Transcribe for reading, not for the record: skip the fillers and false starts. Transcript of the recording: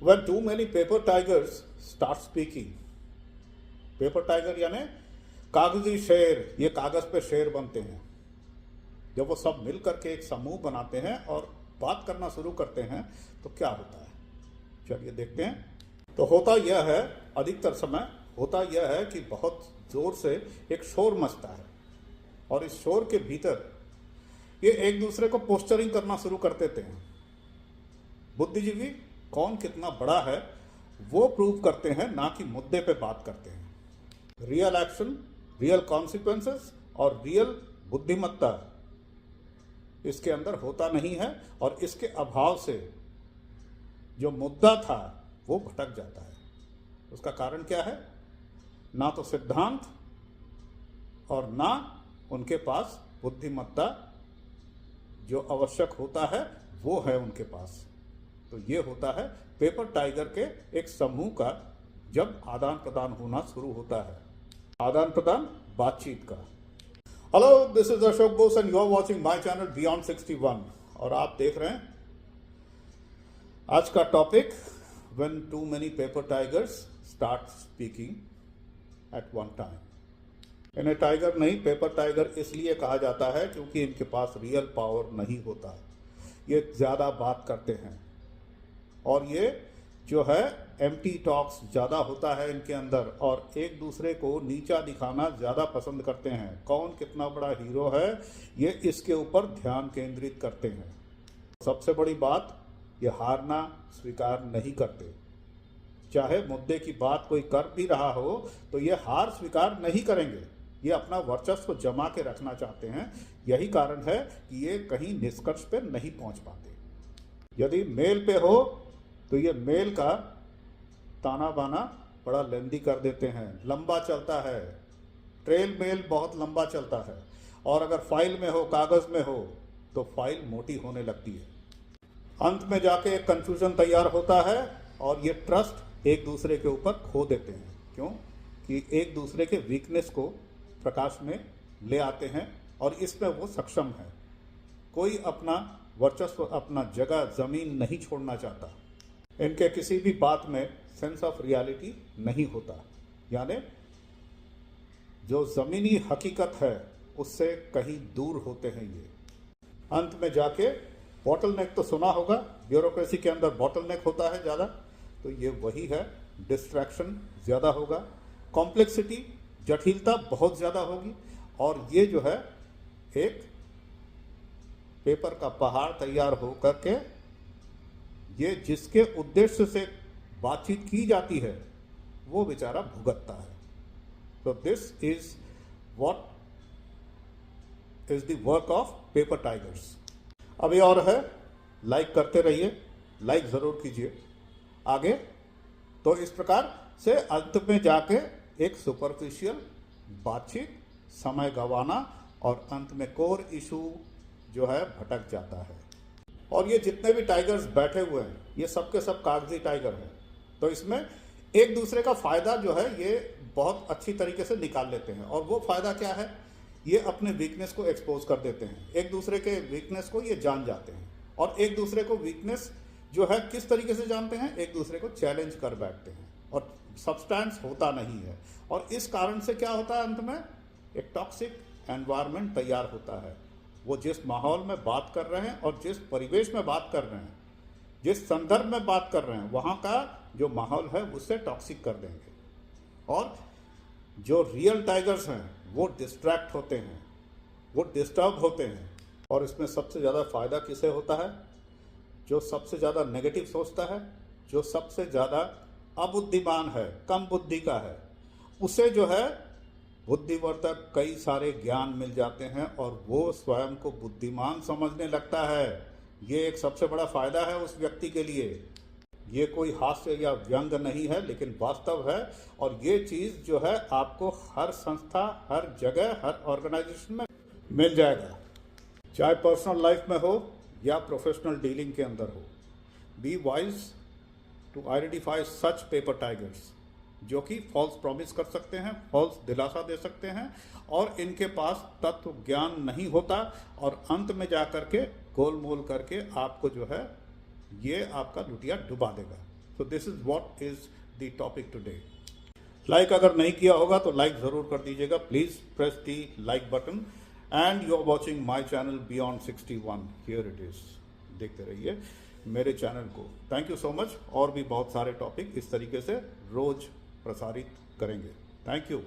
When too many paper tigers start speaking, paper tiger यानी कागजी शेर, ये कागज पे शेर बनते हैं। जब वो सब मिल करके एक समूह बनाते हैं और बात करना शुरू करते हैं तो क्या होता है, चलिए देखते हैं। तो होता यह है, अधिकतर समय होता यह है कि बहुत जोर से एक शोर मचता है और इस शोर के भीतर ये एक दूसरे को पोस्चरिंग करना शुरू कर देते हैं। बुद्धिजीवी कौन कितना बड़ा है वो प्रूव करते हैं, ना कि मुद्दे पे बात करते हैं। रियल एक्शन, रियल कॉन्सिक्वेंसेस और रियल बुद्धिमत्ता इसके अंदर होता नहीं है और इसके अभाव से जो मुद्दा था वो भटक जाता है। उसका कारण क्या है? ना तो सिद्धांत और ना उनके पास बुद्धिमत्ता जो आवश्यक होता है वो है उनके पास। तो ये होता है पेपर टाइगर के एक समूह का जब आदान प्रदान होना शुरू होता है, आदान प्रदान बातचीत का। Hello, this is Ashok Bose and you are watching my channel beyond 61 और आप देख रहे हैं आज का topic, when too many paper tigers start speaking at one time. इन्हें टाइगर नहीं, पेपर टाइगर इसलिए कहा जाता है क्योंकि इनके पास रियल पावर नहीं होता। ये ज़्यादा बात करते हैं और ये जो है एम्प्टी टॉक्स ज़्यादा होता है इनके अंदर और एक दूसरे को नीचा दिखाना ज़्यादा पसंद करते हैं। कौन कितना बड़ा हीरो है ये इसके ऊपर ध्यान केंद्रित करते हैं। सबसे बड़ी बात, ये हारना स्वीकार नहीं करते। चाहे मुद्दे की बात कोई कर भी रहा हो तो ये हार स्वीकार नहीं करेंगे। ये अपना वर्चस्व जमा के रखना चाहते हैं। यही कारण है कि ये कहीं निष्कर्ष पे नहीं पहुंच पाते। यदि मेल पे हो तो ये मेल का ताना बाना बड़ा लेंदी कर देते हैं, लंबा चलता है। ट्रेल मेल बहुत लंबा चलता है और अगर फाइल में हो, कागज में हो तो फाइल मोटी होने लगती है। अंत में जाके एक कंफ्यूजन तैयार होता है और ये ट्रस्ट एक दूसरे के ऊपर खो देते हैं। क्यों? कि एक दूसरे के वीकनेस को प्रकाश में ले आते हैं और इसमें वो सक्षम है। कोई अपना वर्चस्व, अपना जगह, जमीन नहीं छोड़ना चाहता। इनके किसी भी बात में सेंस ऑफ रियलिटी नहीं होता, यानी जो ज़मीनी हकीकत है उससे कहीं दूर होते हैं ये। अंत में जाके बॉटल नेक तो सुना होगा, ब्यूरोक्रेसी के अंदर बॉटल नेक होता है ज़्यादा, तो ये वही है। डिस्ट्रैक्शन ज़्यादा होगा, कॉम्प्लेक्सिटी, जटिलता बहुत ज़्यादा होगी और ये जो है एक पेपर का पहाड़ तैयार हो करके ये जिसके उद्देश्य से बातचीत की जाती है वो बेचारा भुगतता है। तो this is what is the work of paper tigers. अभी और है, लाइक करते रहिए, लाइक ज़रूर कीजिए आगे। तो इस प्रकार से अंत में जाके एक सुपरफिशियल बातचीत, समय गंवाना और अंत में कोर इशू जो है भटक जाता है। और ये जितने भी टाइगर्स बैठे हुए हैं ये सब के सब कागजी टाइगर हैं। तो इसमें एक दूसरे का फ़ायदा जो है ये बहुत अच्छी तरीके से निकाल लेते हैं। और वो फ़ायदा क्या है? ये अपने वीकनेस को एक्सपोज कर देते हैं। एक दूसरे के वीकनेस को ये जान जाते हैं और एक दूसरे को वीकनेस जो है किस तरीके से जानते हैं, एक दूसरे को चैलेंज कर बैठते हैं और सब्सटेंस होता नहीं है। और इस कारण से क्या होता है, अंत में एक टॉक्सिक एनवायरनमेंट तैयार होता है। वो जिस माहौल में बात कर रहे हैं और जिस परिवेश में बात कर रहे हैं, जिस संदर्भ में बात कर रहे हैं, वहाँ का जो माहौल है उससे टॉक्सिक कर देंगे। और जो रियल टाइगर्स हैं वो डिस्ट्रैक्ट होते हैं, वो डिस्टर्ब होते हैं। और इसमें सबसे ज़्यादा फ़ायदा किसे होता है? जो सबसे ज़्यादा नेगेटिव सोचता है, जो सबसे ज़्यादा अबुद्धिमान है, कम बुद्धि का है, उसे जो है बुद्धिवर्धक कई सारे ज्ञान मिल जाते हैं और वो स्वयं को बुद्धिमान समझने लगता है। ये एक सबसे बड़ा फायदा है उस व्यक्ति के लिए। ये कोई हास्य या व्यंग नहीं है लेकिन वास्तव है। और ये चीज़ जो है आपको हर संस्था, हर जगह, हर ऑर्गेनाइजेशन में मिल जाएगा, चाहे पर्सनल लाइफ में हो या प्रोफेशनल डीलिंग के अंदर हो। Be wise to identify such paper tigers जो कि फॉल्स प्रॉमिस कर सकते हैं, फॉल्स दिलासा दे सकते हैं और इनके पास तत्व ज्ञान नहीं होता और अंत में जा कर के गोल मोल करके आपको जो है ये आपका लुटिया डुबा देगा। So this is what is the topic today. Like अगर नहीं किया होगा तो लाइक जरूर कर दीजिएगा, please press the like button. And you are watching my channel beyond 61, here it is. देखते रहिए मेरे चैनल को। Thank you so much. और भी बहुत सारे टॉपिक इस तरीके से रोज प्रसारित करेंगे। Thank you.